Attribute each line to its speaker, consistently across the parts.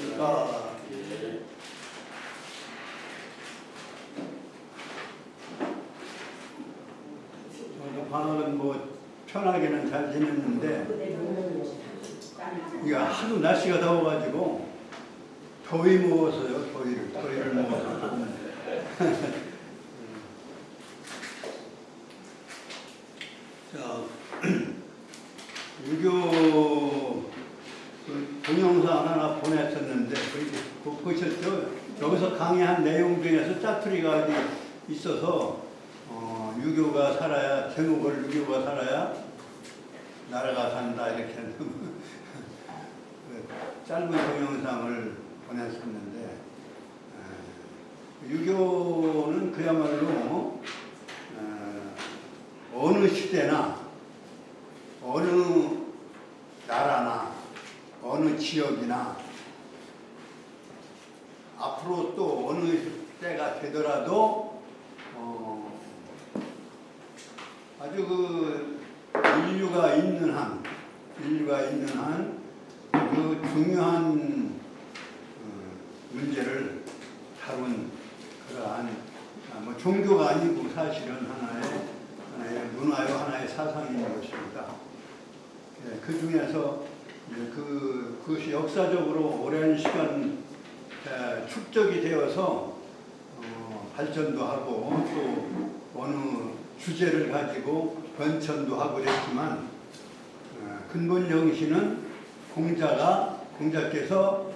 Speaker 1: 안녕하십니까. 저도 방학은 뭐 편하게는 잘 지냈는데 이게 하도 날씨가 더워가지고 더위 먹었어요. 더위를 먹어서. 자, 유교 동영상 하나 보냈었는데 보셨죠? 여기서 강의한 내용 중에서 짜투리가 있어서 유교가 살아야, 제목을 유교가 살아야 나라가 산다 이렇게 짧은 동영상을 보냈었는데, 유교는 그야말로 어느 시대나 어느 나라나 어느 지역이나 앞으로 또 어느 때가 되더라도 아주 그 인류가 있는 한 그 중요한 문제를 다룬 그러한 뭐 종교가 아니고 사실은 하나의 문화요, 하나의 사상인 것입니다. 그 중에서 그것이 역사적으로 오랜 시간 축적이 되어서 발전도 하고 또 어느 주제를 가지고 변천도 하고 그랬지만, 근본 정신은 공자께서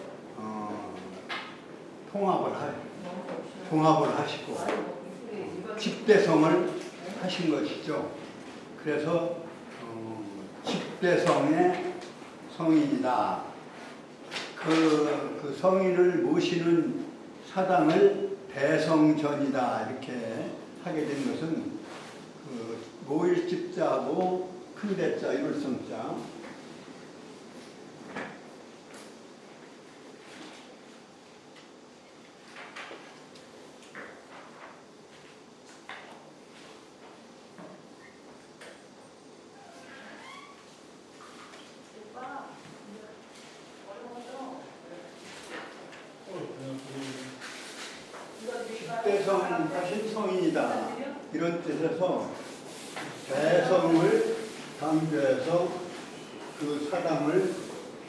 Speaker 1: 통합을 하시고 집대성을 하신 것이죠. 그래서 집대성의 성인이다. 그 성인을 모시는 사당을 대성전이다 이렇게 하게 된 것은 모일 집자하고 큰 대자 일성자, 집대성은 사실 성인이다 이런 뜻에서 대성을 강조해서 그 사당을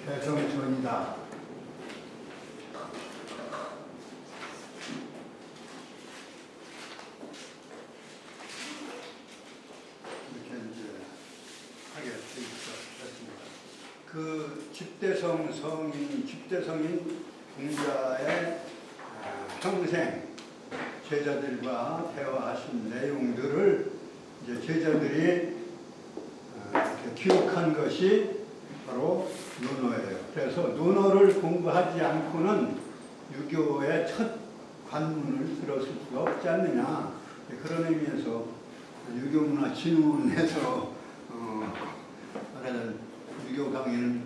Speaker 1: 대성전이다. 이렇게 이제 하게 돼 있었습니다. 그 집대성인 공자의 평생 제자들과 대화하신 내용들을 이제 제자들이 기록한 것이 바로 논어예요. 그래서 논어를 공부하지 않고는 유교의 첫 관문을 들었을 수가 없지 않느냐. 그런 의미에서 유교문화 진흥원에서 말하는 유교 강의는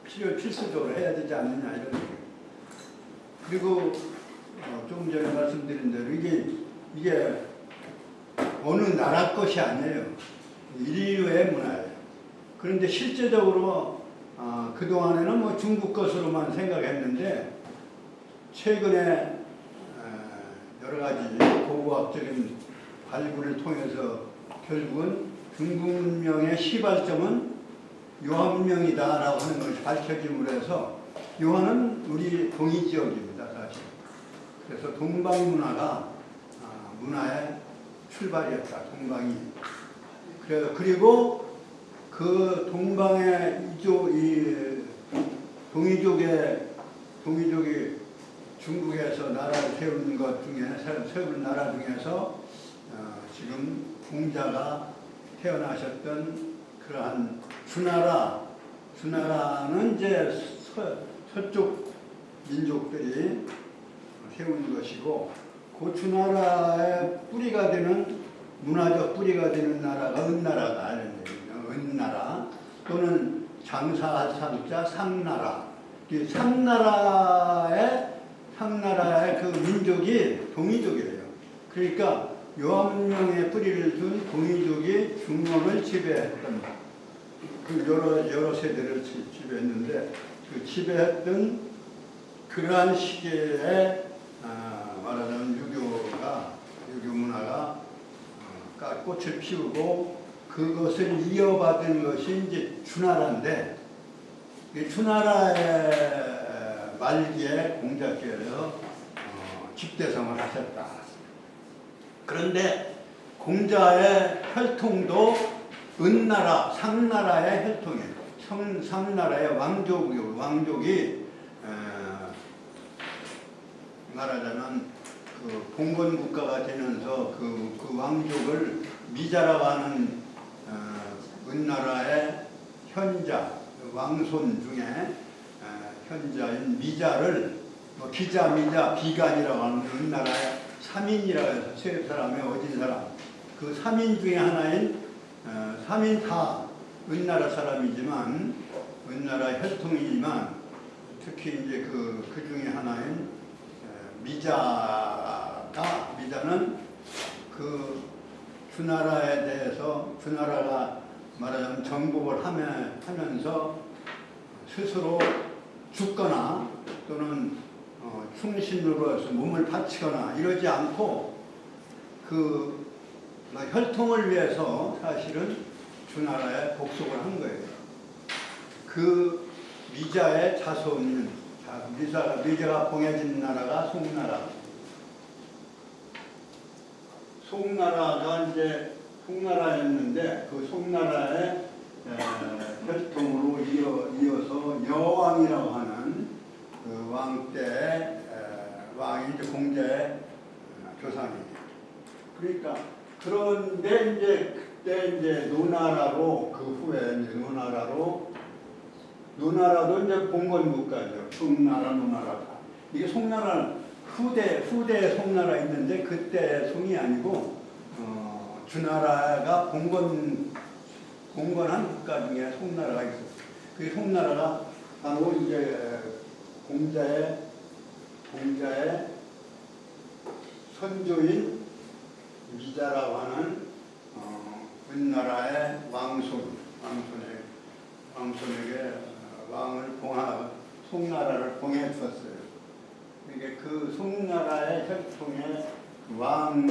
Speaker 1: 필수적으로 해야 되지 않느냐 이런 얘기예요. 그리고 조금 전에 말씀드린 대로 이게 어느 나라 것이 아니에요. 인류의 문화예요. 그런데 실제적으로 그동안에는 뭐 중국 것으로만 생각했는데, 최근에 여러 가지 고고학적인 발굴을 통해서 결국은 중국 문명의 시발점은 요한문명이다라고 하는 것이 밝혀짐으로 해서, 요한은 우리 동이지역입니다 사실. 그래서 동방문화가 문화의 출발이었다. 동방이. 그리고 그 동방의 동이족이 중국에서 나라를 세운 것 중에 세운 나라 중에서 지금 공자가 태어나셨던 그러한 주나라는 이제 서쪽 민족들이 세운 것이고, 그 주나라의 뿌리가 되는, 문화적 뿌리가 되는 나라가 은나라다 이런 얘기죠. 은나라 또는 장사할 상자 상나라. 이 상나라의 그 민족이 동이족이에요. 그러니까 요한문명의 뿌리를 둔 동이족이 중원을 지배했던, 그 여러 세대를 지배했는데, 그 지배했던 그러한 시기에 말하자면 유교 문화가 꽃을 피우고 그것을 이어받은 것이 이제 주나라인데, 이 주나라의 말기에 공자께서 집대성을 하셨다. 그런데 공자의 혈통도 은나라, 상나라의 혈통이에요. 상나라의 왕족이 말하자면 그 봉건 국가가 되면서 그 왕족을 미자라고 하는 은나라의 현자, 왕손 중에 현자인 미자를 기자, 미자, 비간이라고 하는 은나라의 3인이라고 해서 세 사람의 어진 사람, 그 3인 중에 하나인 3인 다 은나라 사람이지만 은나라 혈통이지만 특히 이제 그 중에 하나인 미자는 그 주나라에 대해서 주나라가 말하자면 정복을 하면서 스스로 죽거나 또는 충신으로 해서 몸을 바치거나 이러지 않고 그 혈통을 위해서 사실은 주나라에 복속을 한 거예요. 그 미자의 자손인 미자가 봉해진 나라가 송나라. 송나라가 이제 송나라였는데 그 송나라의 혈통으로 이어서 여왕이라고 하는 그 왕 때 왕이 이제 공자의 조상이에요. 그러니까 그런데 이제 그때 이제 노나라로 그 후에 이제 노나라도 이제 봉건 국가죠. 송나라, 노나라. 이게 송나라 후대 송나라 있는데 그때 송이 아니고 주나라가 봉건한 국가 중에 송나라가 있었어요. 그 송나라가 바로 이제 공자의 선조인 미자라고 하는 은나라의 왕손에게 송나라를 봉해 주었어요. 이게 그 송나라의 혈통의 왕이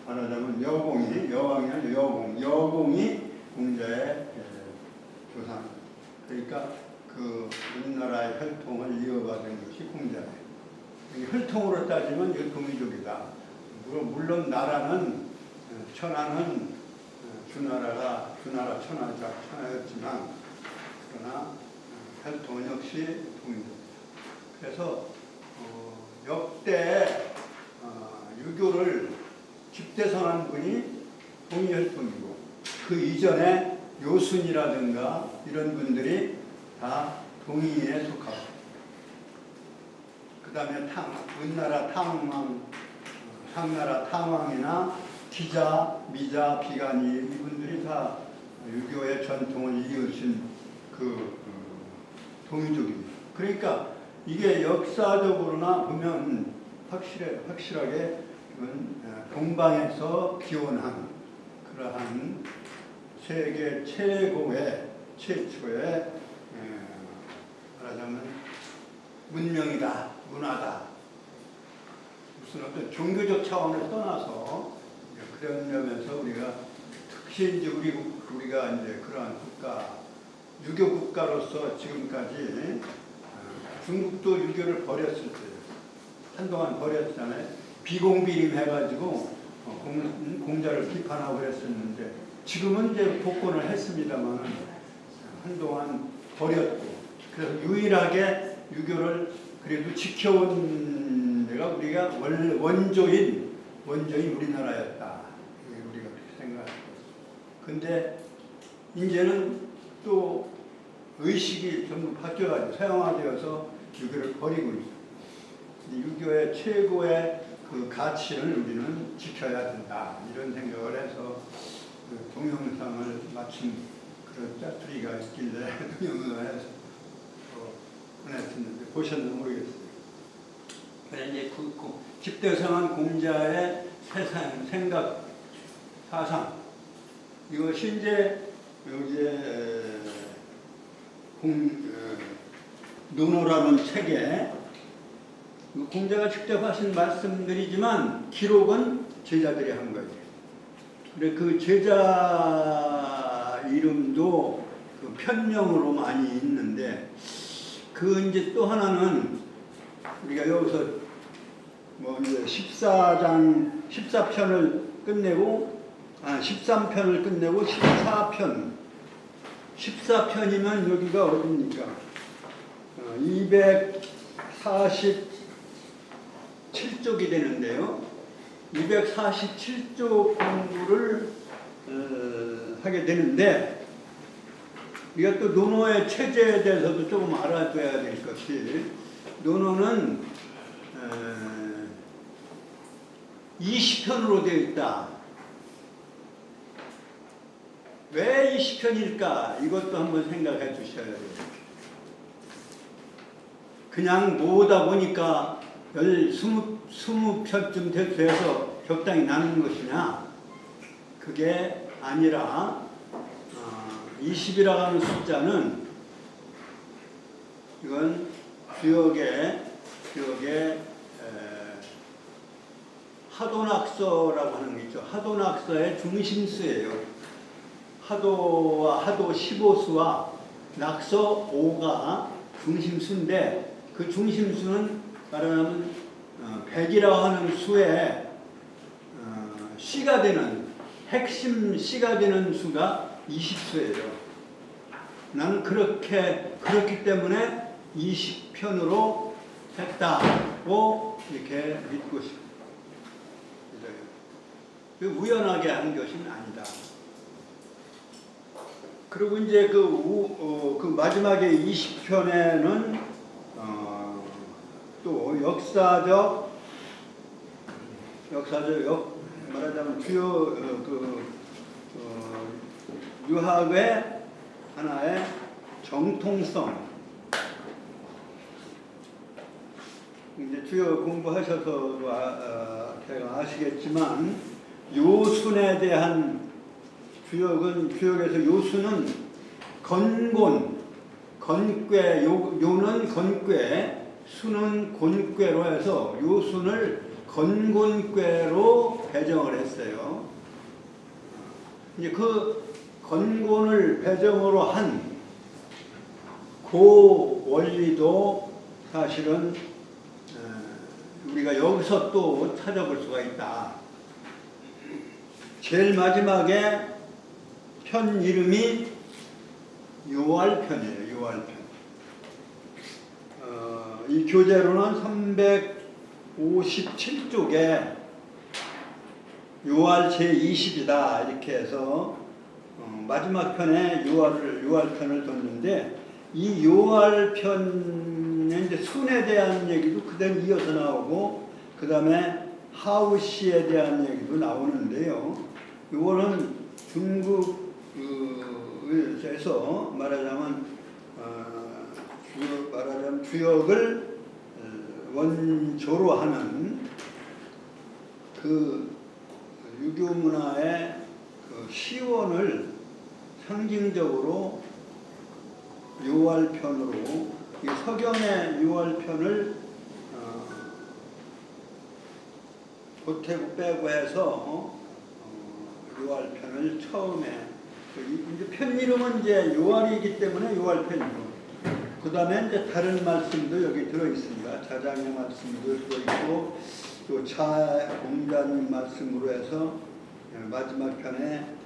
Speaker 1: 말하자면 여왕이 아니라 여공이 공자의 조상. 그러니까 그 은나라의 혈통을 이어받은 것이 공자예요. 혈통으로 따지면 이거 동이족이다. 물론 나라는 천하는 주나라 천하였지만 그러나 혈통은 역시 동이족이다. 그래서 역대 유교를 집대성한 분이 동이혈통이고 그 이전에 요순이라든가 이런 분들이 다 동이에 속하고 그 다음에 은나라 탕왕, 상나라 탕왕이나 기자, 미자, 비간이 이분들이 다 유교의 전통을 이으신 그 동이족입니다. 그러니까 이게 역사적으로나 보면 확실하게 동방에서 기원한 그러한 세계 최초의 말하자면 문명이다, 문화다. 무슨 어떤 종교적 차원을 떠나서 그런 점에서 우리가 특히 이제 우리가 이제 그러한 국가, 유교 국가로서 지금까지 중국도 유교를 버렸을 때 한동안 버렸잖아요. 비공비림 해가지고 공자를 비판하고 그랬었는데 지금은 이제 복권을 했습니다만 한동안 버렸고 그래서 유일하게 유교를 그래도 지켜온 데가 우리가 원조인 우리나라였다. 우리가 그렇게 생각하고 있습니다. 근데 이제는 또 의식이 전부 바뀌어가지고 서양화되어서 유교를 버리고 있어요. 유교의 최고의 그 가치를 우리는 지켜야 된다. 이런 생각을 해서 그 동영상을 마친 그런 짜투리가 있길래 동영상을 해서 보냈었는데 보셨는지 모르겠어요. 그래 이제 그 집대성한 공자의 세상, 생각, 사상 이것이 이제 여기에 노노라는 책에 공자가 직접 하신 말씀들이지만 기록은 제자들이 한 거예요. 그래 그 제자 이름도 그 편명으로 많이 있는데 그 이제 또 하나는 우리가 여기서 뭐 이제 14편을 끝내고 13편을 끝내고 14편이면 여기가 어딥니까? 247쪽이 되는데요. 247쪽 공부를 하게 되는데 우리가 또 논어의 체제에 대해서도 조금 알아둬야 될 것이 논어는 20편으로 되어 있다. 왜 20편일까? 이것도 한번 생각해 주셔야 돼요. 그냥 모으다 보니까 20편쯤 돼서 적당히 나누는 것이냐? 그게 아니라 20이라고 하는 숫자는 이건 주역의 하도낙서라고 하는 게 있죠. 하도낙서의 중심수예요. 하도와 하도 15수와 낙서 5가 중심수인데 그 중심수는 말하자면 100이라고 하는 수에 시가 되는 핵심 시가 되는 수가 20수예요. 나는 그렇기 때문에 20편으로 했다고 이렇게 믿고 싶어요. 우연하게 한 것은 아니다. 그리고 이제 그 마지막에 20편에는 또 역사적 말하자면 주요 유학의 하나의 정통성. 이제 주요 공부하셔서 제가 아시겠지만 요순에 대한 주역에서 요수는 건곤, 건괴, 요는 건괴, 수는 곤괴로 해서 요순을 건곤괴로 배정을 했어요. 이제 그 건곤을 배정으로 한 그 원리도 사실은 우리가 여기서 또 찾아볼 수가 있다. 제일 마지막에 편 이름이 요할편이에요. 요할편. 이 교재로는 357쪽에 요할 제20이다 이렇게 해서 마지막 편에 요할편을 뒀는데 이 요할편에 이제 순에 대한 얘기도 그대로 이어서 나오고 그 다음에 하우시에 대한 얘기도 나오는데요. 이거는 중국에서 말하자면 주역을 원조로 하는 그 유교 문화의 그 시원을 상징적으로 요할편으로 이 서경의 요할편을 보태고 빼고 해서 요할편을 처음에 이제 편 이름은 이제 요할이기 때문에 요할편이고 그 다음에 이제 다른 말씀도 여기 들어 있습니다. 자장의 말씀도 들어 있고 또 공자님 말씀으로 해서 마지막 편에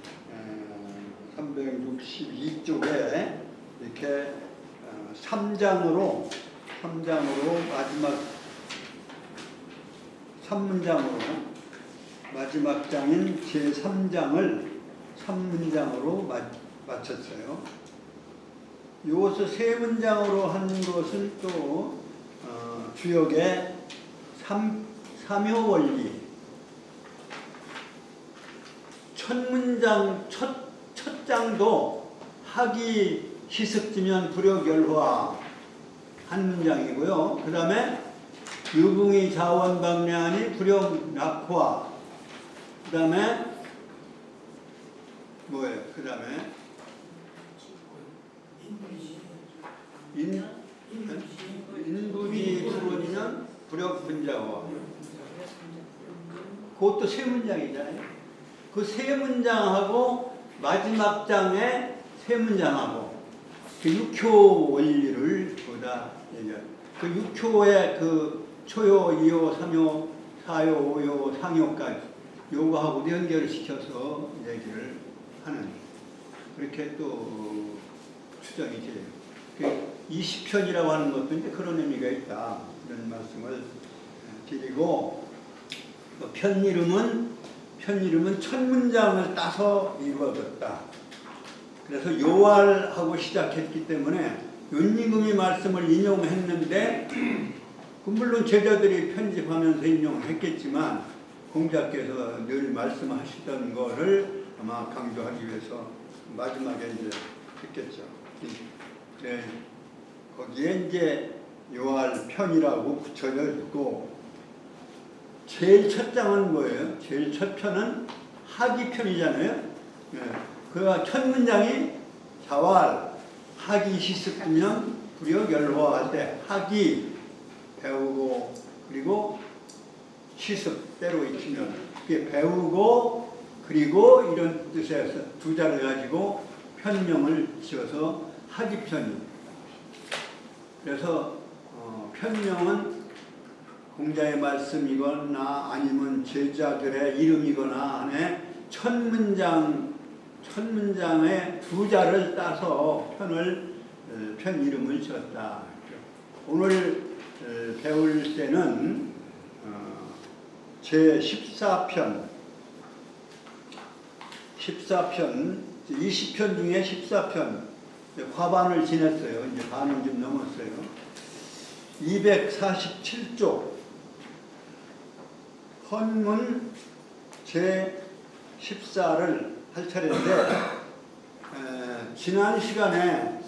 Speaker 1: 362쪽에 이렇게 3장으로 마지막 3문장으로 마지막 장인 제3장을 3문장으로 마쳤어요. 이것을 3문장으로 한 것은 또 주역의 삼효원리 첫 문장 첫 장도 학이 시습지면 불여결화 한 문장이고요. 그 다음에 유붕이 자원방례하니 불여낙화 그 다음에 뭐예요? 그 다음에 인부지 불원이면 불역분자와 그것도 세 문장이잖아요. 그 세 문장하고 마지막 장에 세 문장하고 그 육효 원리를 보다 얘기해요. 그 육효의 그 초효, 이효, 삼효, 사효, 오효, 상효까지 요거하고도 연결을 시켜서 얘기를 하는 그렇게 또 추정이 돼요. 그 20편이라고 하는 것도 이제 그런 의미가 있다. 이런 말씀을 드리고 편 이름은 첫 문장을 따서 이루어졌다. 그래서 요할하고 시작했기 때문에 윤리금이 말씀을 인용했는데 물론 제자들이 편집하면서 인용했겠지만 공자께서 늘 말씀하시던 거를 아마 강조하기 위해서 마지막에 이제 했겠죠. 네, 거기에 이제 요할 편이라고 붙여져 있고 제일 첫 장은 뭐예요? 제일 첫 편은 하기 편이잖아요. 네. 그 첫 문장이 자활 하기 시습하면 불여결호할 때 하기 배우고 그리고 시습 때로 익히면 그게 배우고 그리고 이런 뜻에서 두 자를 가지고 편명을 지어서 하기 편이. 그래서 편명은 공자의 말씀이거나 아니면 제자들의 이름이거나 안에 첫 문장의 두 자를 따서 편 이름을 지었다. 오늘 배울 때는 제 14편 20편 중에 14편 과반을 지냈어요. 이제 반은 좀 넘었어요. 247쪽 헌문 제 14를 할 차례인데 지난 시간에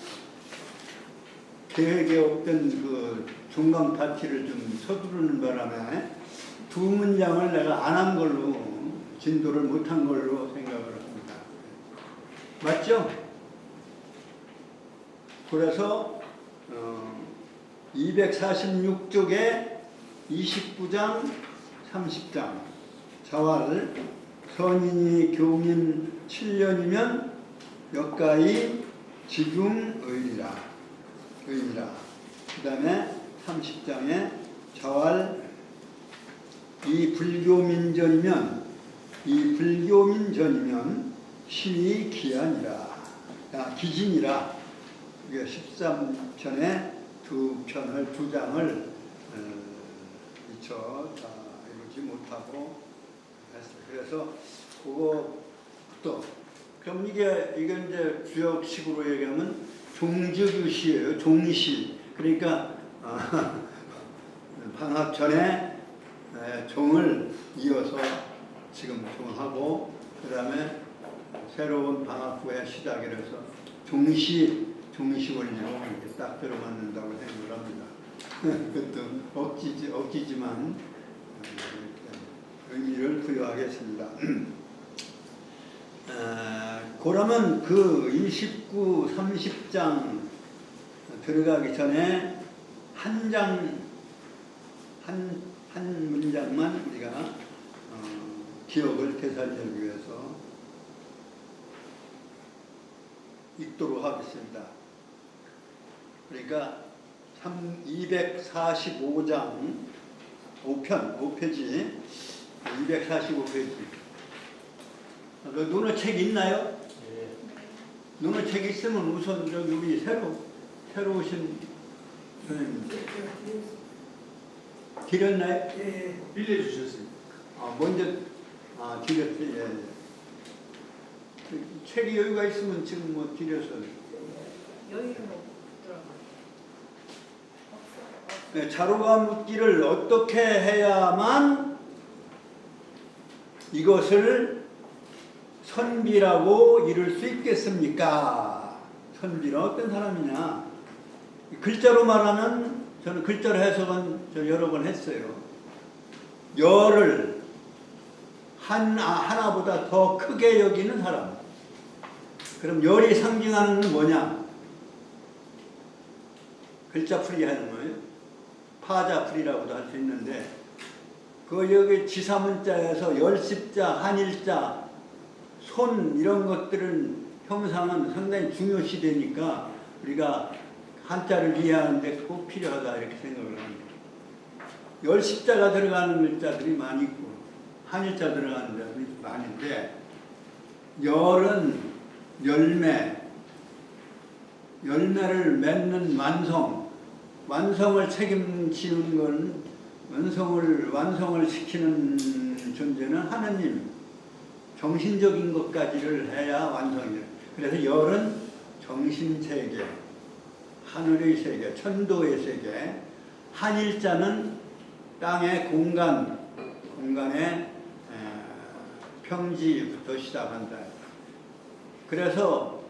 Speaker 1: 계획에 없던 그 중간 파티를 좀 서두르는 바람에 두 문장을 내가 안 한 걸로 진도를 못한 걸로 생각을 합니다. 맞죠? 그래서 246쪽에 29장 30장 자활 선인이 교민 7년이면 역가히 지중의리라 그 다음에 30장에 자활 이 불교민전이면 신이 기한이라 기진이라. 그게 13편에 두 장을 미처 다 이루지 못하고 했어요. 그래서 그것도 그럼 이게 이제 주역식으로 얘기하면 종주규시예요. 종시. 그러니까 방학 전에 종을 이어서 지금 종하고 그 다음에 새로운 방학 후에 시작이라서 종시 원리로 이렇게 딱 들어맞는다고 생각을 합니다. 그것도 억지지만 의미를 부여하겠습니다. 그러면 그 29, 30장 들어가기 전에 한 문장만 우리가 기억을 되살리기 위해서 읽도록 하겠습니다. 그러니까 245장 5페이지 245페이지. 눈의 책 있나요? 네. 눈의 책 있으면 우선 저기 우리 새로 오신 선생님 드렸나요?
Speaker 2: 예. 빌려주셨어요.
Speaker 1: 먼저 드렸어요. 예. 책이 여유가 있으면 지금 뭐 드렸어요.
Speaker 3: 여유는 없더라고요.
Speaker 1: 네, 자루가 묻기를 어떻게 해야만 이것을 선비라고 이룰 수 있겠습니까? 선비는 어떤 사람이냐? 글자로 말하면 저는 글자로 해석은 여러 번 했어요. 열을 하나보다 더 크게 여기는 사람. 그럼 열이 상징하는 건 뭐냐? 글자 풀이 하는 거예요. 파자풀이라고도 할 수 있는데 그 여기 지사문자에서 열십자, 한일자, 손 이런 것들은 형상은 상당히 중요시되니까 우리가 한자를 이해하는데 꼭 필요하다 이렇게 생각을 합니다. 열십자가 들어가는 글자들이 많이 있고 한일자 들어가는 글자들이 많은데 열은 열매를 맺는 완성을 책임지는 건 완성을 시키는 존재는 하느님, 정신적인 것까지를 해야 완성이에요. 그래서 열은 정신세계, 하늘의 세계, 천도의 세계, 한일자는 땅의 공간의 평지부터 시작한다. 그래서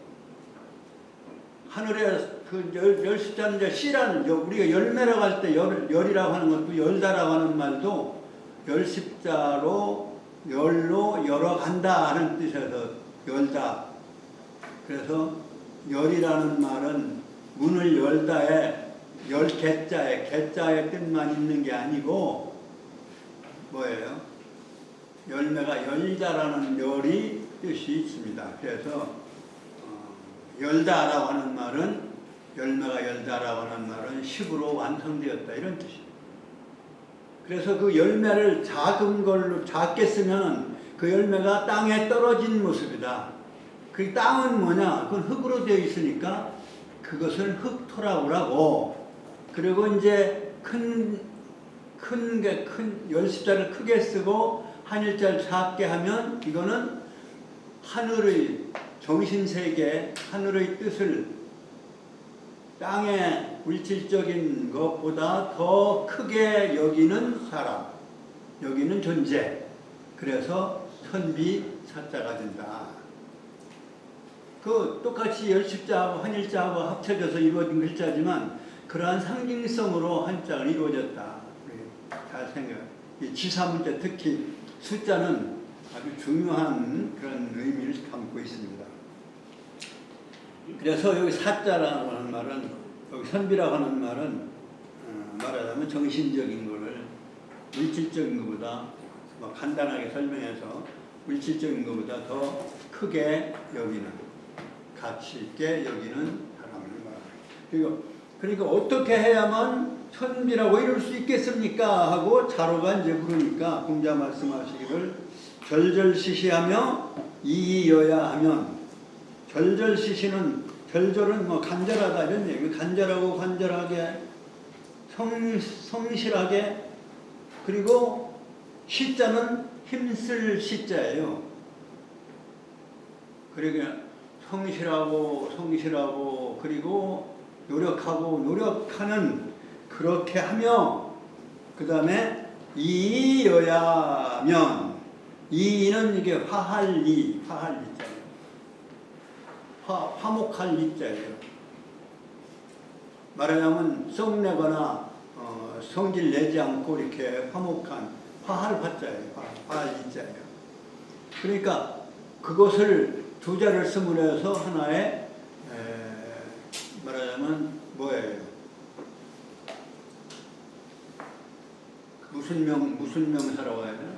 Speaker 1: 하늘에 그 열십자는 이제 씨라는 우리가 열매라고 할 때 열이라고 하는 것도 열다라고 하는 말도 열십자로 열로 열어간다 하는 뜻에서 열다. 그래서 열이라는 말은 문을 열다에 개자의 뜻만 있는 게 아니고 뭐예요? 열매가 열다라는 열이 뜻이 있습니다. 그래서 열다라고 하는 말은 열매가 열다라고 하는 말은 식으로 완성되었다 이런 뜻입니다. 그래서 그 열매를 작은 걸로 작게 쓰면 그 열매가 땅에 떨어진 모습이다. 그 땅은 뭐냐? 그건 흙으로 되어 있으니까 그것을 흙토라고 하고 그리고 이제 큰 열십자를 크게 쓰고 한일자를 작게 하면 이거는 하늘의 정신세계, 하늘의 뜻을 땅의 물질적인 것보다 더 크게 여기는 사람, 여기는 존재. 그래서 선비 사자가 된다. 그 똑같이 열십자하고 한일자하고 합쳐져서 이루어진 글자지만 그러한 상징성으로 한자가 이루어졌다. 잘 생각해요. 이 지사문자 특히 숫자는 아주 중요한 그런 의미를 담고 있습니다. 그래서 여기 사자라고 하는 말은 여기 선비라고 하는 말은 말하자면 정신적인 거를 물질적인 것보다 간단하게 설명해서 물질적인 것보다 더 크게 여기는 가치 있게 여기는 사람을 말합니다. 그러니까 어떻게 해야만 선비라고 이룰 수 있겠습니까? 하고 자로가 이제 물으니까 공자 말씀하시기를 절절시시하며 이이여야 하면 절절은 뭐 간절하다 이런 얘기. 간절하고 간절하게 성실하게 그리고 시자는 힘쓸 시자예요. 그러니까 성실하고 그리고 노력하는 그렇게 하며 그 다음에 이여야면 이는 이게 화할 이자예요. 화목할 이자예요. 말하자면 썩내거나 성질 내지 않고 이렇게 화할 화자예요. 화할 이자예요. 그러니까 그것을 두 자를 쓰므로 해서 하나의 말하자면 뭐예요? 무슨 명사라고 해야 되나?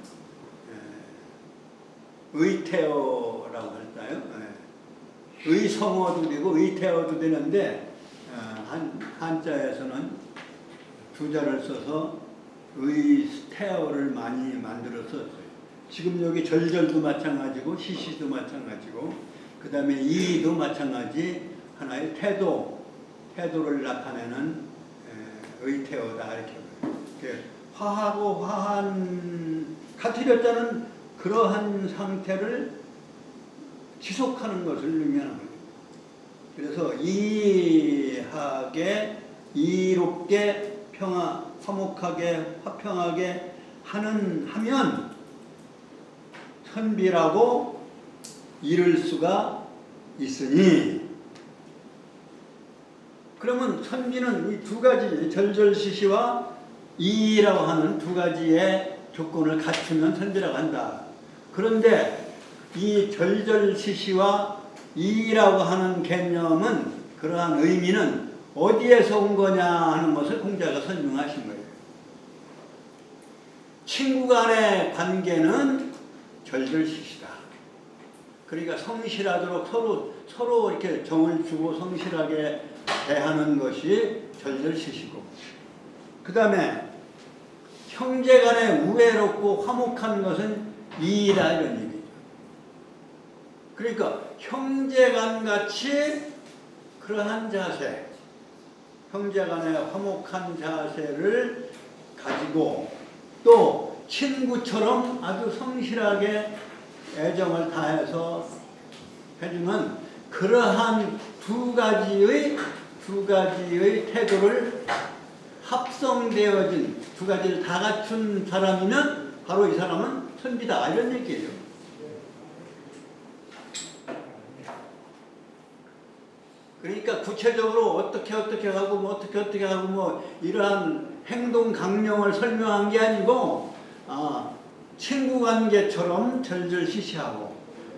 Speaker 1: 의태어라고 할까요? 의성어도 되고 의태어도 되는데 한자에서는 두 자를 써서 의태어를 많이 만들어서 지금 여기 절절도 마찬가지고 시시도 마찬가지고 그 다음에 이도 마찬가지 하나의 태도를 나타내는 의태어다 이렇게 화하고 화한 가티려자는 그러한 상태를 지속하는 것을 의미하는 거예요. 그래서 이하게 이롭게 화목하게 화평하게 하면 선비라고 이룰 수가 있으니 그러면 선비는 이 두 가지 절절시시와 이라고 하는 두 가지의 조건을 갖추면 선비라고 한다. 그런데 이 절절시시와 이라고 하는 개념은 그러한 의미는 어디에서 온 거냐 하는 것을 공자가 설명하신 거예요. 친구 간의 관계는 절절시시다. 그러니까 성실하도록 서로 이렇게 정을 주고 성실하게 대하는 것이 절절시시고, 그 다음에 형제 간에 우애롭고 화목한 것은 이이다, 이런 얘기죠. 그러니까 형제 간 같이 그러한 자세, 형제 간의 화목한 자세를 가지고 또 친구처럼 아주 성실하게 애정을 다해서 해주는 그러한 두 가지의 태도를 합성되어진, 두 가지를 다 갖춘 사람이면 바로 이 사람은 선비다, 이런 얘기예요. 그러니까 구체적으로 어떻게 하고 뭐 어떻게 하고 뭐 이러한 행동 강령을 설명한 게 아니고, 친구관계처럼 절절시시하고,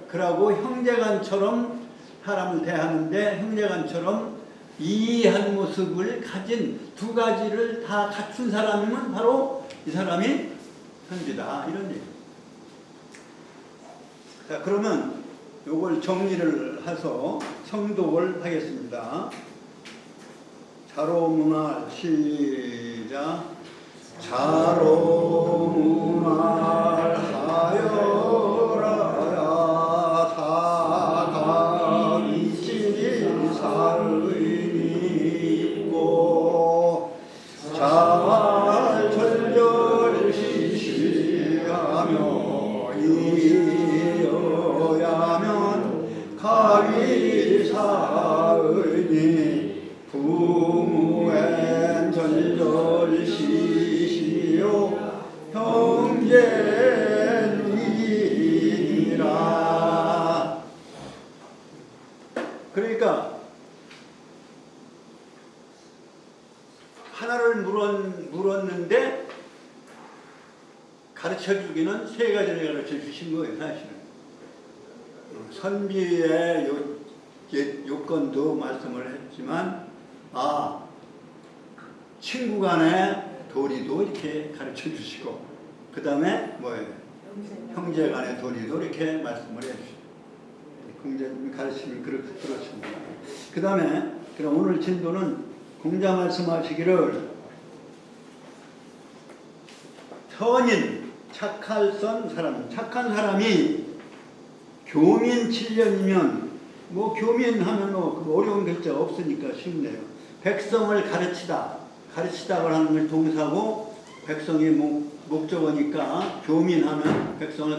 Speaker 1: 그러고 형제간처럼 사람을 대하는데 형제간처럼 이이한 모습을 가진 두 가지를 다 갖춘 사람이면 바로 이 사람이 선비다, 이런 얘기. 자, 그러면 요걸 정리를 해서 성독을 하겠습니다. 자로문활 시작. 자로문활 하여라야 사가위시 사의니 있고 잘 절절시시하며 이어야면 가위사의니 부무엔 절절시시요 형제니라. 그러니까 하나를 물었는데 가르쳐주기는 세 가지를 가르쳐주신 거예요, 사실은. 선비의 요건도 말씀을 했지만, 친구 간의 도리도 이렇게 가르쳐 주시고, 그 다음에 뭐예요? 형제 간의 도리도 이렇게 말씀을 해주시고, 공자 가르치면 그렇습니다. 그 다음에, 그럼 오늘 진도는 공자 말씀하시기를 선인, 착한 사람이 교민 7년이면, 뭐 교민하면 뭐 어려운 글자가 없으니까 쉽네요. 백성을 가르치다고 하는 걸 동사고, 백성이 목적어니까 교민하면 백성을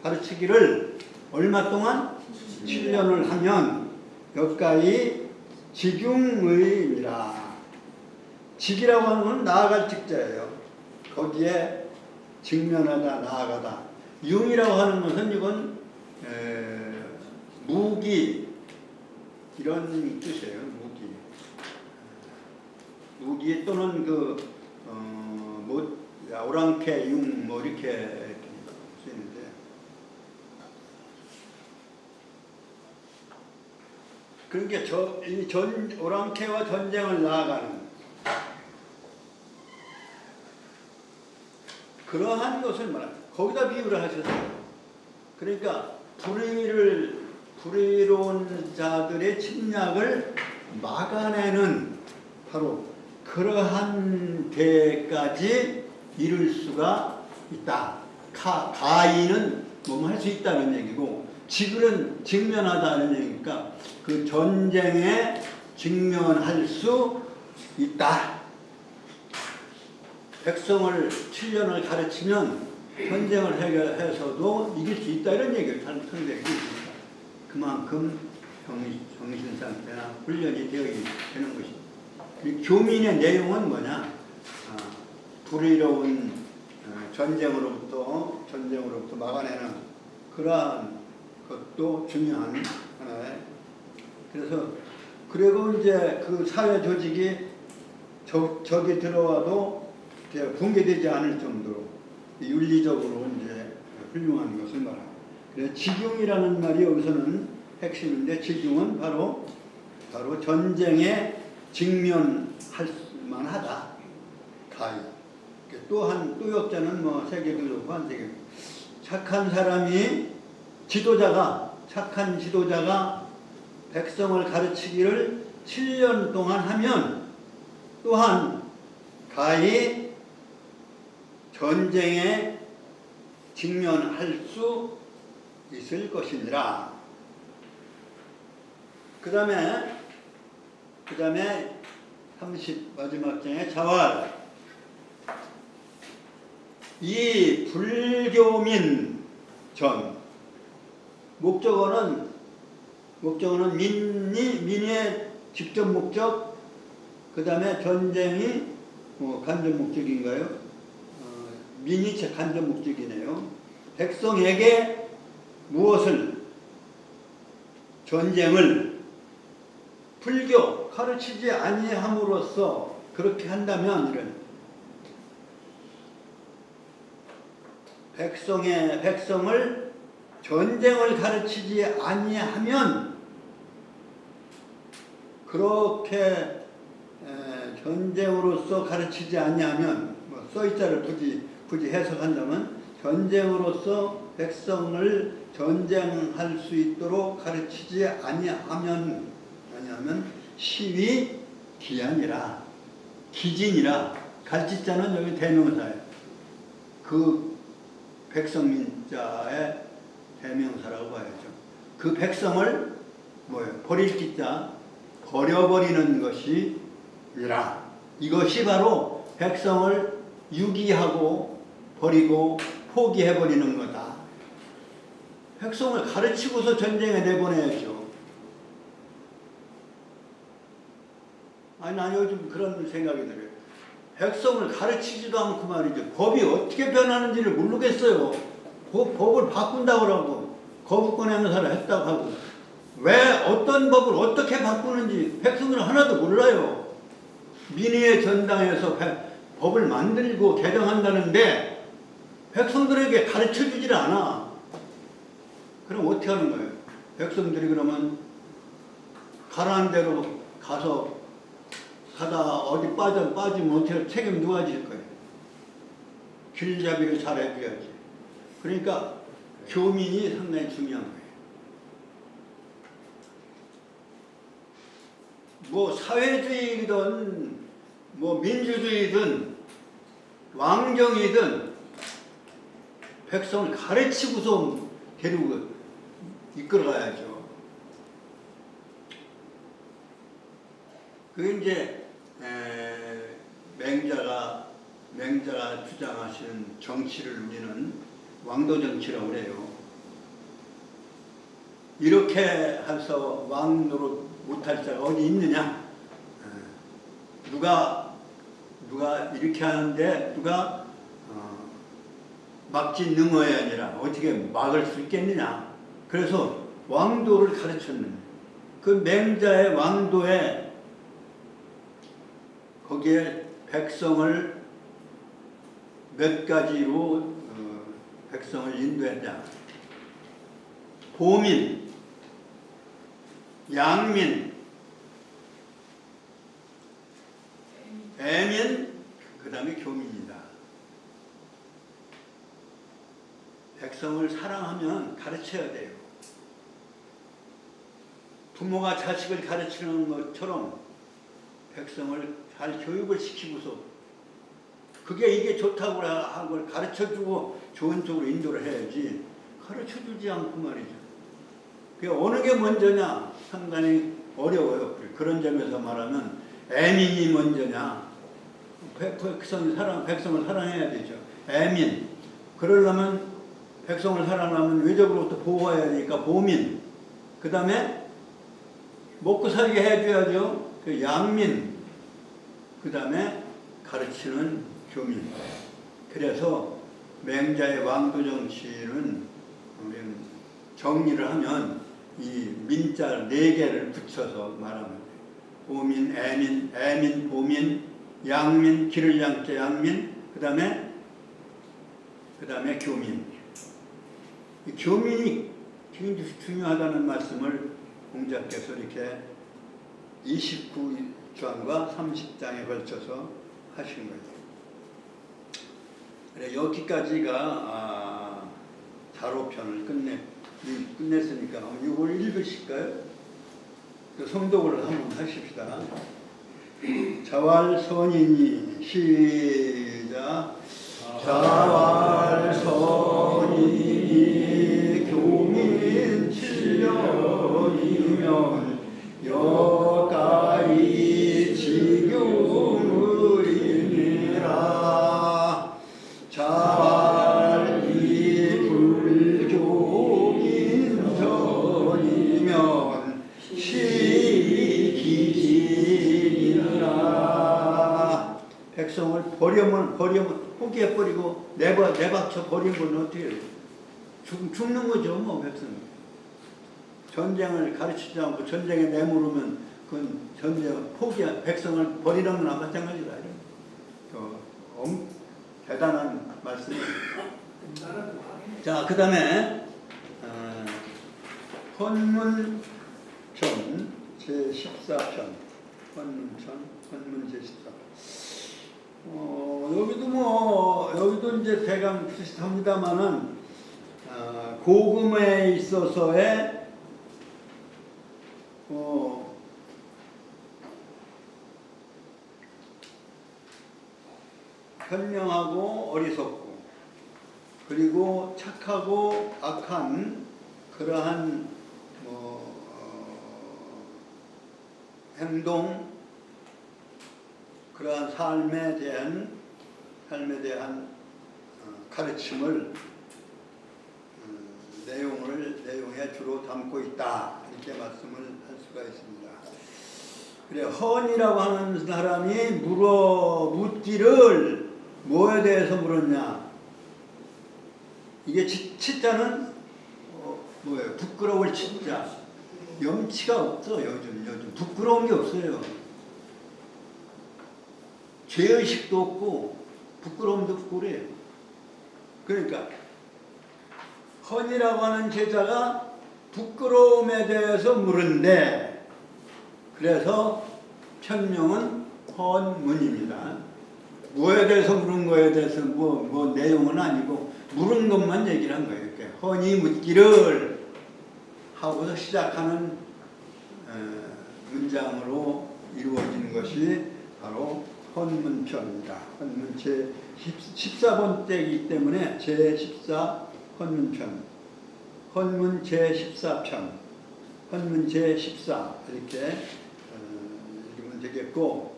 Speaker 1: 가르치기를 얼마 동안? 7년을 하면 여기까지 직융의니라. 직이라고 하는 건 나아갈 직자예요. 거기에 직면하다, 나아가다. 융이라고 하는 것은 이건 무기, 이런 뜻이에요. 무기 또는 오랑캐, 융 뭐 이렇게 쓰이는데, 그러니까 오랑캐와 전쟁을 나아가는 그러한 것을 말합니다. 거기다 비유를 하셨어요. 그러니까 불의로운 자들의 침략을 막아내는 바로 그러한 데까지 이룰 수가 있다. 가인은 뭐뭐 할 수 있다는 얘기고, 직은 직면하다는 얘기니까 그 전쟁에 직면할 수 있다. 백성을 7년을 가르치면 전쟁을 해서도 이길 수 있다, 이런 얘기를 상대하고 있습니다. 그만큼 정신 상태나 훈련이 되어야 되는 것입니다. 교민의 내용은 뭐냐? 불의로운 전쟁으로부터 막아내는 그러한 것도 중요한 하나의. 그래서 그리고 이제 그 사회 조직이 적이 들어와도 붕괴되지 않을 정도로 윤리적으로 이제 훌륭한 것을 말합니다. 그래서 직융이라는 말이 여기서는 핵심인데, 직융은 바로 전쟁에 직면할 만하다. 가히. 또 역자는 뭐 세계도 그렇고 한 세계. 착한 사람이 착한 지도자가 백성을 가르치기를 7년 동안 하면 또한 가히 전쟁에 직면할 수 있을 것이니라. 그 다음에 30 마지막 장에 자활. 이 불교민 전 목적어는 민의 직접 목적, 그 다음에 전쟁이 간접 목적인가요? 민이 간접 목적이네요. 백성에게 무엇을 전쟁을 불교 가르치지 아니함으로써 그렇게 한다면 이런 백성을 전쟁을 가르치지 아니하면 그렇게 전쟁으로서 가르치지 아니하면 써있자를 굳이 해석한다면 전쟁으로서 백성을 전쟁할 수 있도록 가르치지 아니하면 시위 기한이라 기진이라 갈지자는 여기 대명사예요. 그 백성민자의 대명사라고 봐야죠. 그 백성을 버릴 기자 버려버리는 것이니라. 이것이 바로 백성을 유기하고 버리고 포기해버리는 거다. 백성을 가르치고서 전쟁에 내보내야죠. 난 요즘 그런 생각이 들어요. 백성을 가르치지도 않고 말이죠. 법이 어떻게 변하는지를 모르겠어요. 법을 바꾼다고 하고 거부권 행사를 했다고 하고 왜 어떤 법을 어떻게 바꾸는지 백성들은 하나도 몰라요. 민의의 전당에서 법을 만들고 개정한다는데 백성들에게 가르쳐주질 않아. 그럼 어떻게 하는 거예요? 백성들이 그러면 가라는 대로 가다 어디 빠지면 어떻게 책임 누가 질 거예요? 길잡이를 잘 해줘야지. 그러니까 교민이 상당히 중요한 거예요. 사회주의든 민주주의든 왕정이든 백성을 가르치고서 데리고 이끌어가야죠. 그게 이제 맹자가 주장하시는 정치를 우리는 왕도 정치라고 그래요. 이렇게 해서 왕노릇 못할 자가 어디 있느냐? 누가 이렇게 하는데 누가 막지 능어야 아니라 어떻게 막을 수 있겠느냐? 그래서 왕도를 가르쳤는데 그 맹자의 왕도에 거기에 백성을 몇 가지로 백성을 인도했다. 보민, 양민, 애민, 그 다음에 교민이다. 백성을 사랑하면 가르쳐야 돼요. 부모가 자식을 가르치는 것처럼 백성을 잘 교육을 시키고서 이게 좋다고 한 걸 가르쳐주고 좋은 쪽으로 인도를 해야지 가르쳐주지 않고 말이죠. 그게 어느 게 먼저냐 상당히 어려워요. 그런 점에서 말하면 애민이 먼저냐 백성을 사랑해야 되죠. 애민 그러려면 백성을 사랑하면 외적으로부터 보호해야 되니까 보민 그 다음에 먹고 살게 해줘야죠. 그 양민 그 다음에 가르치는 교민. 그래서 맹자의 왕도 정치는 정리를 하면 이 민자 4개를 붙여서 말하면 돼요. 보민, 애민, 보민, 양민, 기를 양자 양민, 그 다음에 교민. 이 교민이 굉장히 중요하다는 말씀을 공자께서 이렇게 29장과 30장에 걸쳐서 하신 거예요. 그래, 여기까지가 자로편을 끝냈으니까 이걸 읽으실까요? 그 성독을 한번 하십시다. 자왈선이니 시작. 자왈선이니 교민 7년이면 여가리 지경의니라. 자왈이 불교인 전이면 시기지니라. 백성을 버리면 포기해버리고 내박쳐 버리는 건 어떻게 해요? 죽는 거죠, 뭐, 백성. 전쟁을 가르치지 않고 전쟁에 내모르면 그건 백성을 버리는 거나 마찬가지다. 대단한 말씀이에요. 자, 그 다음에 헌문편 제14편. 헌문 제14편. 여기도 이제 대강 비슷합니다만은, 고금에 있어서의, 현명하고 어리석고, 그리고 착하고 악한 그러한 행동, 그러한 삶에 대한 가르침을 내용에 주로 담고 있다, 이렇게 말씀을 할 수가 있습니다. 그래, 헌이라고 하는 사람이 묻기를 뭐에 대해서 물었냐? 이게 치자는 뭐예요? 부끄러울 치자. 염치가 없어. 요즘 부끄러운 게 없어요. 죄의식도 없고 부끄러움도 없고 그래요. 그러니까 헌이라고 하는 제자가 부끄러움에 대해서 물은데, 그래서 편명은 헌문입니다. 뭐에 대해서 물은 거에 대해서 뭐 내용은 아니고 물은 것만 얘기를 한 거예요. 이렇게 헌이 묻기를 하고서 시작하는 문장으로 이루어지는 것이 바로 헌문편입니다. 헌문 제14번째이기 때문에 제14 헌문편, 헌문 제14편, 헌문 제14 이렇게 읽으면 되겠고,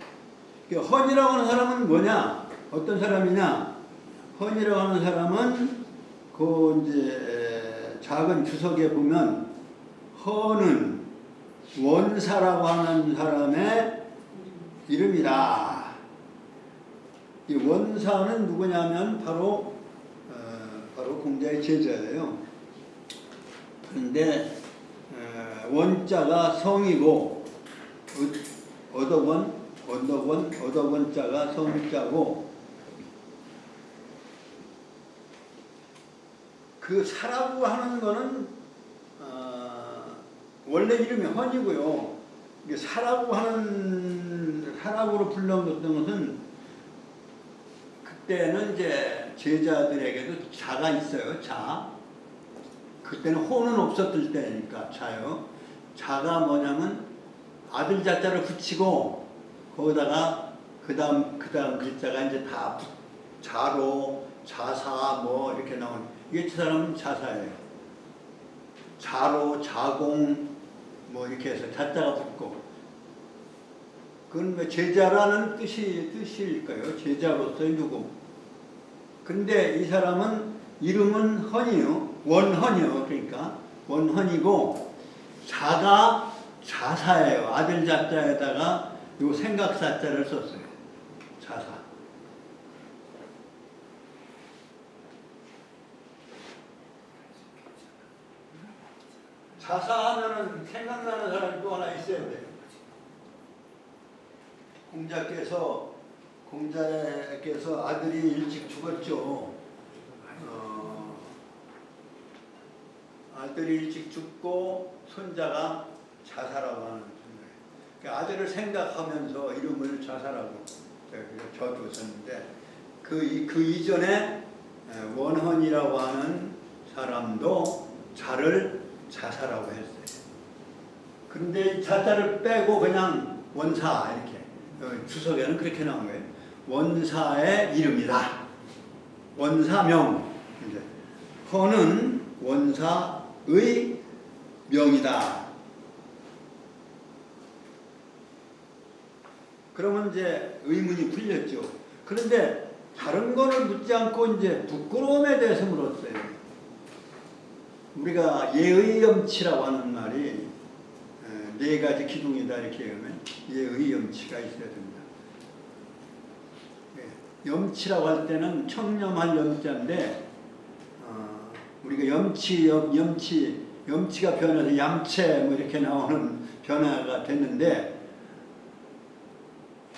Speaker 1: 헌이라고 하는 사람은 뭐냐? 어떤 사람이냐? 헌이라고 하는 사람은 그 이제 작은 주석에 보면 헌은 원사라고 하는 사람의 이름이다. 이 원사는 누구냐면 바로 공자의 제자예요. 그런데 원자가 성이고 얻어원자가 성자고, 그 사라고 하는 거는 원래 이름이 헌이고요. 이게 사라고로 불렀던 것은 그때는 이제 제자들에게도 자가 있어요. 자. 그때는 호는 없었을 때니까 자요. 자가 뭐냐면 아들 자자를 붙이고 거기다가 그다음 글자가 이제 다 자로, 자사 뭐 이렇게 나오는, 이게 그 사람은 자사예요. 자로, 자공 뭐 이렇게 해서 자자가 붙고, 그건 뭐 제자라는 뜻일 거예요. 제자로서의 누구. 근데 이 사람은 이름은 헌이요. 원헌이요. 그러니까 원헌이고, 자가 자사예요. 아들 자자에다가 요 생각사자를 썼어요. 자사. 자사하면은 생각나는 사람이 또 하나 있어야 돼요. 공자께서 아들이 일찍 죽었죠. 아들이 일찍 죽고 손자가 자사라고 하는 거예요. 그러니까 아들을 생각하면서 이름을 자사라고 저도 썼는데, 그 이전에 원헌이라고 하는 사람도 자를 자사라고 했어요. 그런데 자자를 빼고 그냥 원사 이렇게 주석에는 그렇게 나온 거예요. 원사의 이름이다. 원사명. 이제 헌은 원사의 명이다. 그러면 이제 의문이 풀렸죠. 그런데 다른 거를 묻지 않고 이제 부끄러움에 대해서 물었어요. 우리가 예의염치라고 하는 말이 네 가지 기둥이다 이렇게 하면 예의염치가 있어야 됩니다. 염치라고 할 때는 청렴할 염자인데 우리가 염치가 변해서 얌체 뭐 이렇게 나오는 변화가 됐는데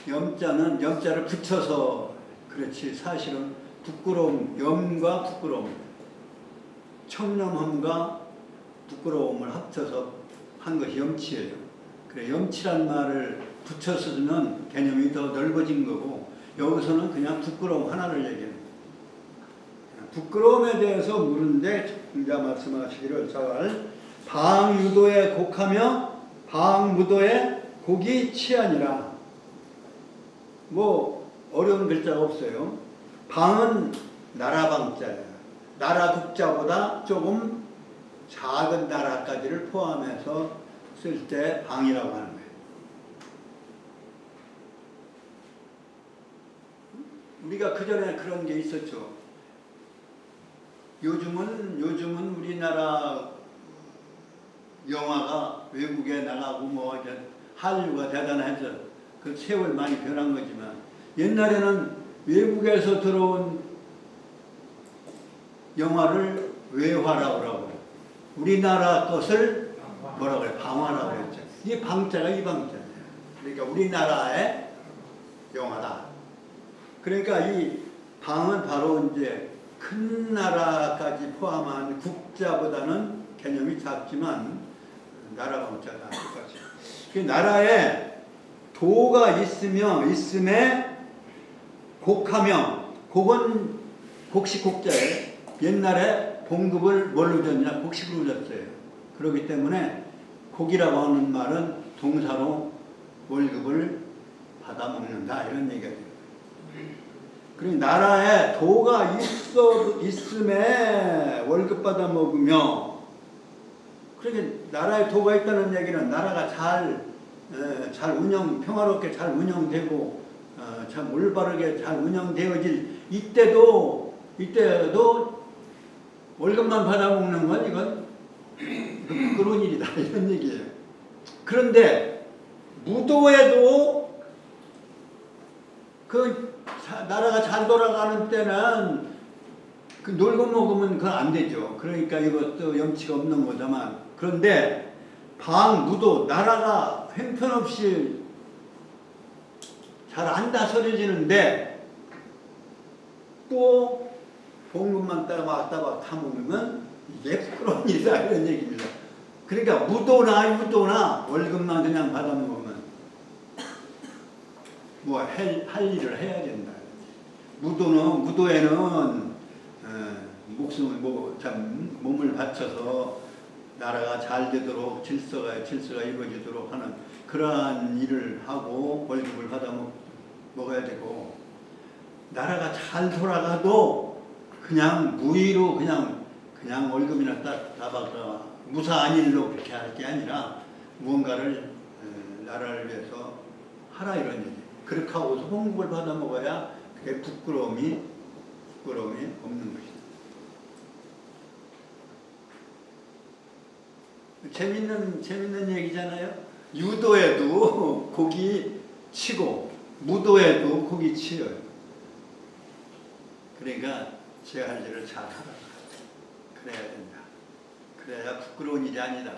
Speaker 1: 염자를 붙여서 그렇지 사실은 부끄러움, 염과 부끄러움, 청렴함과 부끄러움을 합쳐서 한 것이 염치예요. 그래 염치란 말을 붙여서 쓰면 개념이 더 넓어진 거고 여기서는 그냥 부끄러움 하나를 얘기해요. 부끄러움에 대해서 물은데 공자 말씀하시기를 자갈 방유도에 곡하며 방무도에 곡이 치하니라. 뭐 어려운 글자가 없어요. 방은 나라방자예요. 나라 국자보다 조금 작은 나라까지를 포함해서 쓸 때 방이라고 하는 거예요. 우리가 그전에 그런 게 있었죠. 요즘은 우리나라 영화가 외국에 나가고 뭐 이제 한류가 대단해서 그 세월 많이 변한 거지만 옛날에는 외국에서 들어온 영화를 외화라고 그러고 우리나라 것을 뭐라고 그래? 방화라고 그랬죠. 이 방자가 이 방자예요. 그러니까 우리나라의 영화다. 그러니까 이 방은 바로 이제 큰 나라까지 포함한 국자보다는 개념이 작지만 나라 방자가 똑같이. 그 나라에 도가 있음에 곡하며 곡은 곡식 곡자에 옛날에 봉급을 뭘로 줬냐? 곡식으로 줬어요. 그렇기 때문에 곡이라고 하는 말은 동사로 월급을 받아먹는다 이런 얘기가 돼요. 그리고 나라에 도가 있음에 월급 받아먹으며 그러니까 나라에 도가 있다는 얘기는 나라가 잘 평화롭게 잘 운영되고 참 올바르게 잘 운영되어질 이때도 월급만 받아먹는 건 이건 부끄러운 일이다 이런 얘기예요. 그런데 무도에도 그 나라가 잘 돌아가는 때는 그 놀고 먹으면 그건 안 되죠. 그러니까 이것도 염치가 없는 거지만 그런데 무도 나라가 형편없이 잘 안 다스려지는데 또 봉급만 왔다 타먹으면 이게 부끄러운 일이다 이런 얘기입니다. 그러니까 무도나 월급만 그냥 받아먹으면 뭐 할 일을 해야 된다. 무도에는 몸을 바쳐서 나라가 잘 되도록 질서가 이루어지도록 하는 그러한 일을 하고 월급을 받아 먹어야 되고 나라가 잘 돌아가도 그냥 무의로 그냥 월급이나 딱 받아 무사한 일로 그렇게 할 게 아니라 무언가를 나라를 위해서 하라 이런 얘기. 그렇게 하고서 봉급을 받아 먹어야 그게 부끄러움이 없는 것이다. 재밌는 얘기잖아요. 유도에도 곡이 치고 무도에도 곡이 치여요. 그러니까 제 할 일을 잘 하라. 그래야 된다. 그래야 부끄러운 일이 아니다.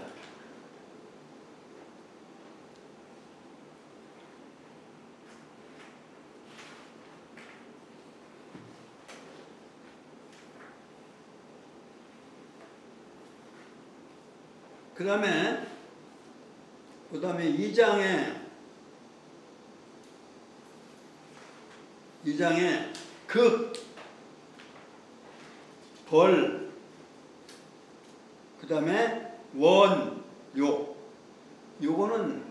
Speaker 1: 그 다음에 2장에 극 벌, 그 다음에 원, 요. 요거는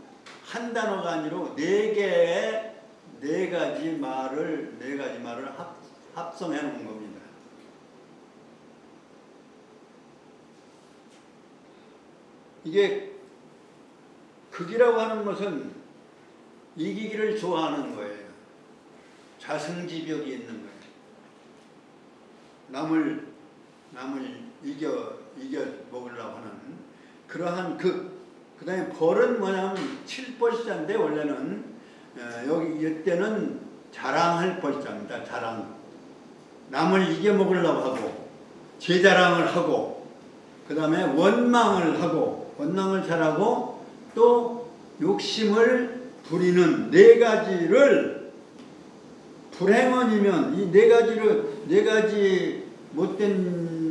Speaker 1: 한 단어가 아니라 네 가지 말을 합성해 놓은 겁니다. 이게 극이라고 하는 것은 이기기를 좋아하는 거예요. 자승지벽이 있는 거예요. 남을 이겨 먹으려고 하는 그러한 극. 그 다음에 벌은 뭐냐면 칠벌자인데 원래는 여기 이때는 자랑할 벌자입니다. 자랑. 남을 이겨 먹으려고 하고 제자랑을 하고 그 다음에 원망을 잘하고 또 욕심을 부리는 네 가지를 불행원이면 이 네 가지 못된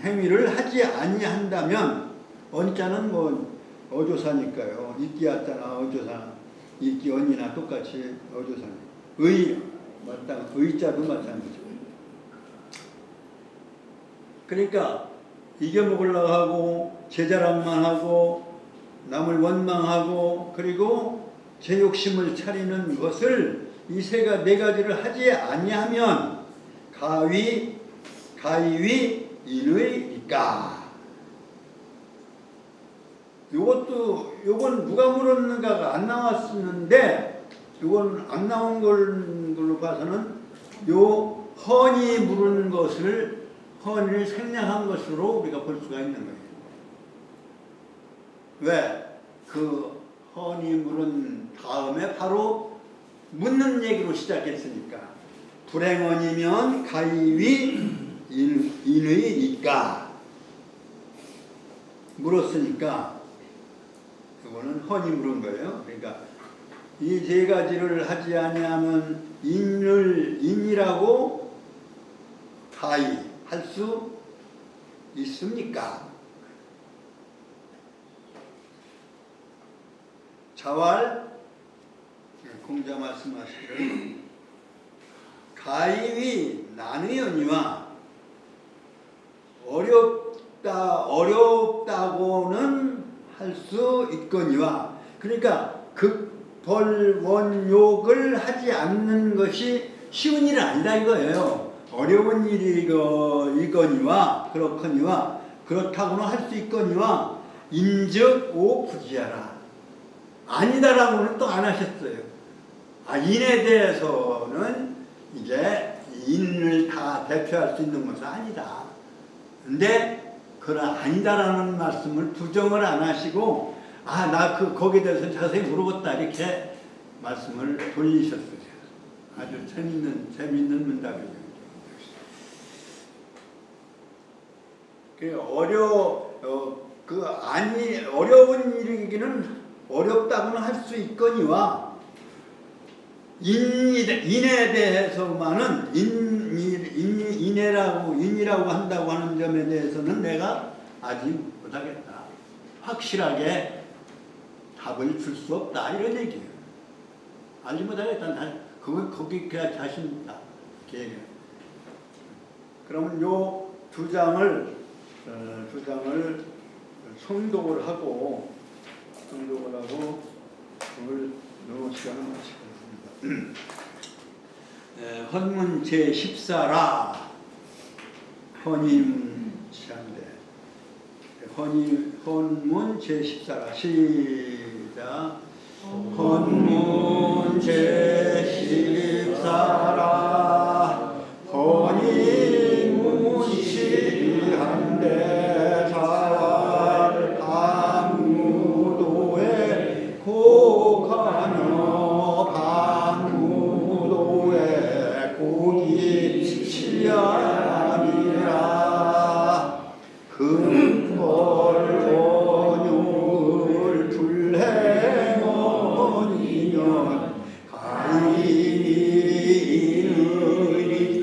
Speaker 1: 행위를 하지 아니한다면 언자는 뭐 어조사니까요. 이끼였잖아 어조사. 이끼 언이나 똑같이 어조사니. 의자도 마찬가지죠. 그러니까 이겨먹으려고 하고 제자랑만 하고 남을 원망하고 그리고 제 욕심을 차리는 것을 이 네 가지를 하지 아니하면 가위 인의이까. 요건 누가 물었는가가 안 나왔었는데 요건 안 나온 걸로 봐서는 요 헌이 물은 것을 헌을 생략한 것으로 우리가 볼 수가 있는 거예요. 왜? 그 헌이 물은 다음에 바로 묻는 얘기로 시작했으니까 불행원이면 가위위 인의이까 물었으니까 이거는 헌이 물은 거예요. 그러니까 이 세 가지를 하지 아니하면 인이라고 가위 할 수 있습니까? 자왈 공자 말씀하시기를 가위위 난의언이와 어렵다고는 할 수 있거니와 그러니까 극벌원욕을 하지 않는 것이 쉬운 일은 아니다 이거예요. 어려운 일이거니와 그렇거니와 그렇다고는 할 수 있거니와 인즉 오부지하라. 아니다라고는 또 안 하셨어요. 인에 대해서는 이제 인을 다 대표할 수 있는 것은 아니다. 근데 그런 아니다라는 말씀을 부정을 안 하시고 나 거기에 대해서 자세히 물어봤다 이렇게 말씀을 돌리셨어요. 아주 재밌는 문답이에요. 어려운 일이기는 어렵다고는 할 수 있거니와 인에 대해서만은 인이라고 한다고 하는 점에 대해서는 내가 아직 못하겠다. 확실하게 답을 줄 수 없다 이런 얘기예요. 알지 못하겠다. 거기 그냥 자신 있다. 그러면 요 두 장을 성독을 하고 오늘 시간을 마치겠습니다. 헌문 제14라 헌임시한대 헌문 제14라 시작. 헌문 제14라 헌임시한대 자왈 방무도에 고가녀 방무도에 고기치아니라 근벌원욕을 불행원이면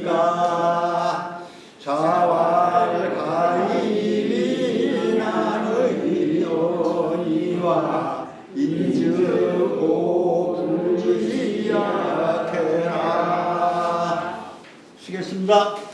Speaker 1: 가인의리까 자왈 가인이나의연이와 인증고 부지야케라. 쓰겠습니다.